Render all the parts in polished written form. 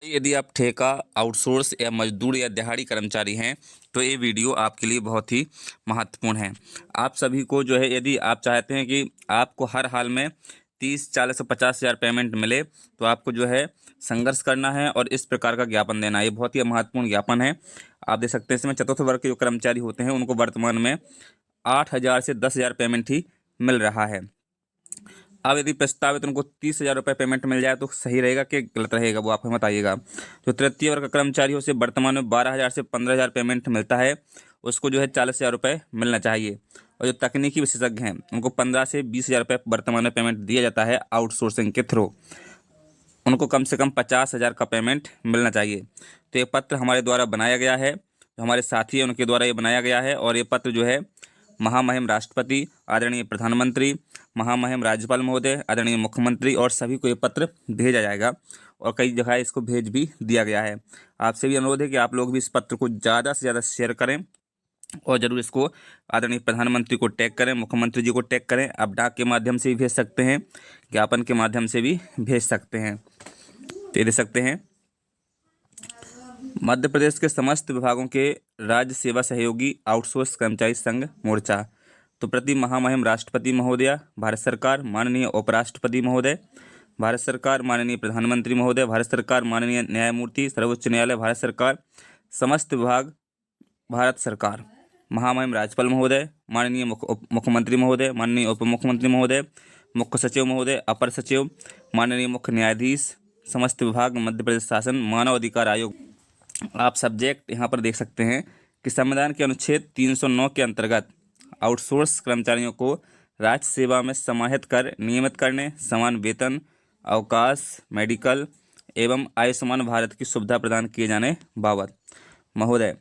यदि आप ठेका, आउटसोर्स या मजदूर या दिहाड़ी कर्मचारी हैं तो ये वीडियो आपके लिए बहुत ही महत्वपूर्ण है। आप सभी को जो है, यदि आप चाहते हैं कि आपको हर हाल में 30, 40 और 50 हज़ार पेमेंट मिले तो आपको जो है संघर्ष करना है और इस प्रकार का ज्ञापन देना है। ये बहुत ही महत्वपूर्ण ज्ञापन है। आप देख सकते हैं इसमें चतुर्थ वर्ग के जो कर्मचारी होते हैं उनको वर्तमान में 8,000 से 10,000 पेमेंट ही मिल रहा है। अब यदि प्रस्तावित उनको 30,000 रुपये पेमेंट मिल जाए तो सही रहेगा कि गलत रहेगा, वो आप हमें बताइएगा। जो तृतीय वर्ग का कर्मचारी हो उसे वर्तमान में 12,000 से 15,000 पेमेंट मिलता है, उसको जो है 40,000 रुपये मिलना चाहिए। और जो तकनीकी विशेषज्ञ हैं उनको 15 से 20,000 रुपये वर्तमान में पेमेंट दिया जाता है आउटसोर्सिंग के थ्रू, उनको कम से कम 50,000 का पेमेंट मिलना चाहिए। तो ये पत्र हमारे द्वारा बनाया गया है, जो हमारे साथी हैं उनके द्वारा ये बनाया गया है। और ये पत्र जो है महामहिम राष्ट्रपति, आदरणीय प्रधानमंत्री, महामहिम राज्यपाल महोदय, आदरणीय मुख्यमंत्री और सभी को ये पत्र भेजा जाएगा और कई जगह इसको भेज भी दिया गया है। आपसे भी अनुरोध है कि आप लोग भी इस पत्र को ज़्यादा से ज़्यादा शेयर करें और ज़रूर इसको आदरणीय प्रधानमंत्री को टैग करें, मुख्यमंत्री जी को टैग करें। आप डाक के माध्यम से भी भेज सकते हैं, ज्ञापन के माध्यम से भी भेज सकते हैं। दे सकते हैं। मध्य प्रदेश के समस्त विभागों के राज्य सेवा सहयोगी आउटसोर्स कर्मचारी संघ मोर्चा। तो प्रति महामहिम राष्ट्रपति महोदय, भारत सरकार, माननीय उपराष्ट्रपति महोदय, भारत सरकार, माननीय प्रधानमंत्री महोदय, भारत सरकार, माननीय न्यायमूर्ति सर्वोच्च न्यायालय भारत सरकार, समस्त विभाग भारत सरकार, महामहिम राज्यपाल महोदय, माननीय मुख्यमंत्री महोदय, माननीय उप मुख्यमंत्री महोदय, मुख्य सचिव महोदय, अपर सचिव, माननीय मुख्य न्यायाधीश, समस्त विभाग, मध्य प्रदेश शासन, मानव अधिकार आयोग। आप सब्जेक्ट यहाँ पर देख सकते हैं कि संविधान के अनुच्छेद 309 के अंतर्गत आउटसोर्स कर्मचारियों को राज्य सेवा में समाहित कर नियमित करने, समान वेतन, अवकाश, मेडिकल एवं आयुष्मान भारत की सुविधा प्रदान किए जाने बाबत महोदय,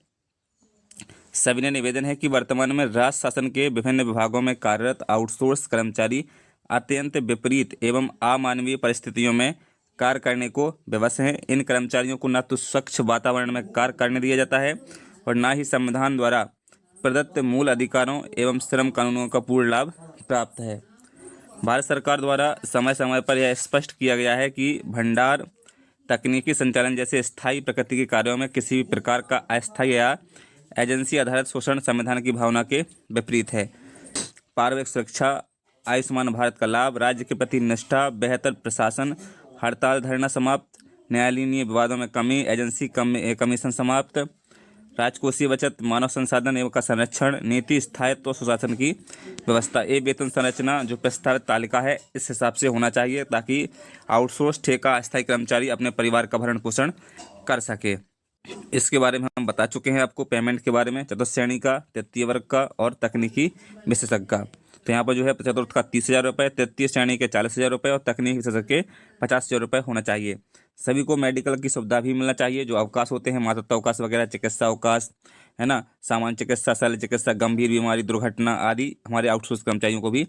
सविनय निवेदन है कि वर्तमान में राज्य शासन के विभिन्न विभागों में कार्यरत आउटसोर्स कर्मचारी अत्यंत विपरीत एवं अमानवीय परिस्थितियों में कार्य करने को विवश हैं। इन कर्मचारियों को न तो स्वच्छ वातावरण में कार्य करने दिया जाता है और न ही संविधान द्वारा प्रदत्त मूल अधिकारों एवं श्रम कानूनों का पूर्ण लाभ प्राप्त है। भारत सरकार द्वारा समय समय पर यह स्पष्ट किया गया है कि भंडार, तकनीकी संचालन जैसे स्थायी प्रकृति के कार्यों में किसी भी प्रकार का अस्थायी या एजेंसी आधारित शोषण संविधान की भावना के विपरीत है। पारिवारिक सुरक्षा, आयुष्मान भारत का लाभ, राज्य के प्रति निष्ठा, बेहतर प्रशासन, हड़ताल धरना समाप्त, न्यायालयीय विवादों में कमी, एजेंसी कमीशन समाप्त, राजकोषीय बचत, मानव संसाधन एवं का संरक्षण, नीति, स्थायित्व और सुशासन की व्यवस्था। ये वेतन संरचना जो प्रस्तावित तालिका है इस हिसाब से होना चाहिए ताकि आउटसोर्स, ठेका, अस्थायी कर्मचारी अपने परिवार का भरण पोषण कर सके। इसके बारे में हम बता चुके हैं आपको, पेमेंट के बारे में, चतुर्थ श्रेणी का, तृतीय वर्ग का और तकनीकी विशेषज्ञ का। तो यहाँ पर जो है चतुर्थ का 30,000 रुपये, तृतीय श्रेणी के 40,000 रुपये और तकनीकी विशेषज्ञ के 50,000 रुपये होना चाहिए। सभी को मेडिकल की सुविधा भी मिलना चाहिए। जो अवकाश होते हैं, मातृत्व अवकाश वगैरह, चिकित्सा अवकाश है ना, सामान्य चिकित्सा, शल्य चिकित्सा, गंभीर बीमारी, दुर्घटना आदि हमारे आउटसोर्स कर्मचारियों को भी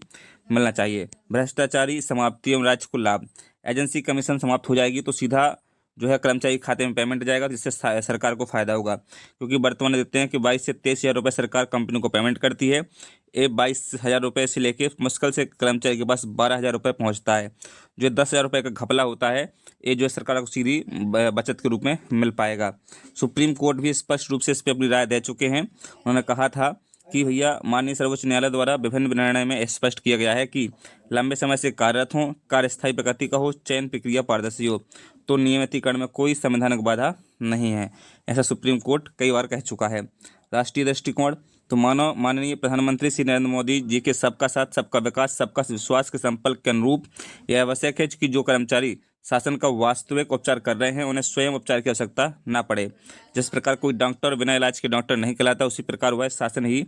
मिलना चाहिए। भ्रष्टाचारी समाप्ति एवं राज्य को लाभ, एजेंसी कमीशन समाप्त हो जाएगी तो सीधा जो है कर्मचारी खाते में पेमेंट जाएगा, जिससे सरकार को फायदा होगा। क्योंकि वर्तमान में देखते हैं कि 22 से 23,000 रुपये सरकार कंपनी को पेमेंट करती है। ये 22,000 रुपये से लेके मुश्किल से कर्मचारी के पास 12,000 रुपये पहुंचता है। जो 10,000 रुपये का घपला होता है ये जो है सरकार को सीधी बचत के रूप में मिल पाएगा। सुप्रीम कोर्ट भी स्पष्ट रूप से इस पर अपनी राय दे चुके हैं। उन्होंने कहा था कि भैया माननीय सर्वोच्च न्यायालय द्वारा विभिन्न निर्णय में स्पष्ट किया गया है कि लंबे समय से कार्यरत हों, कार्य स्थायी प्रकृति का हो, चयन प्रक्रिया पारदर्शी हो, तो नियमितीकरण में कोई संवैधानिक बाधा नहीं है। ऐसा सुप्रीम कोर्ट कई बार कह चुका है। राष्ट्रीय दृष्टिकोण, तो माननीय प्रधानमंत्री श्री नरेंद्र मोदी जी के सबका साथ, सबका विकास, सबका विश्वास के संकल्प के अनुरूप यह आवश्यक है कि जो कर्मचारी शासन का वास्तविक उपचार कर रहे हैं उन्हें स्वयं उपचार की आवश्यकता ना पड़े। जिस प्रकार कोई डॉक्टर बिना इलाज के डॉक्टर नहीं कहलाता, उसी प्रकार वह शासन ही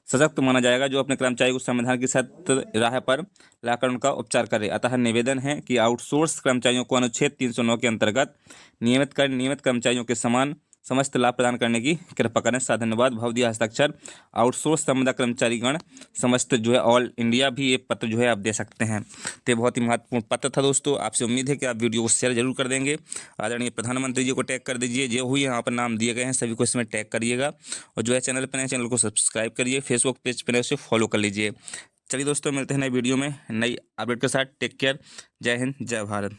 सशक्त माना जाएगा जो अपने कर्मचारी को संविधान की सत्य राह पर लाकर उनका उपचार करे। अतः निवेदन है कि आउटसोर्स कर्मचारियों को अनुच्छेद 309 के अंतर्गत नियमित कर्मचारियों के समान समस्त लाभ प्रदान करने की कृपा करें। सा धन्यवाद। भवदीय हस्ताक्षर आउटसोर्स संविदा कर्मचारीगण समस्त जो है ऑल इंडिया भी ये पत्र जो है आप दे सकते हैं। तो ये बहुत ही महत्वपूर्ण पत्र था दोस्तों। आपसे उम्मीद है कि आप वीडियो को शेयर जरूर कर देंगे। आदरणीय प्रधानमंत्री जी को टैग कर दीजिए, जो हुई यहाँ पर नाम दिए गए हैं सभी को इसमें टैग करिएगा। और जो है चैनल पर नए चैनल को सब्सक्राइब करिए, फेसबुक पेज पर उसे फॉलो कर लीजिए। चलिए दोस्तों, मिलते हैं नई वीडियो में नई अपडेट के साथ। टेक केयर, जय हिंद, जय भारत।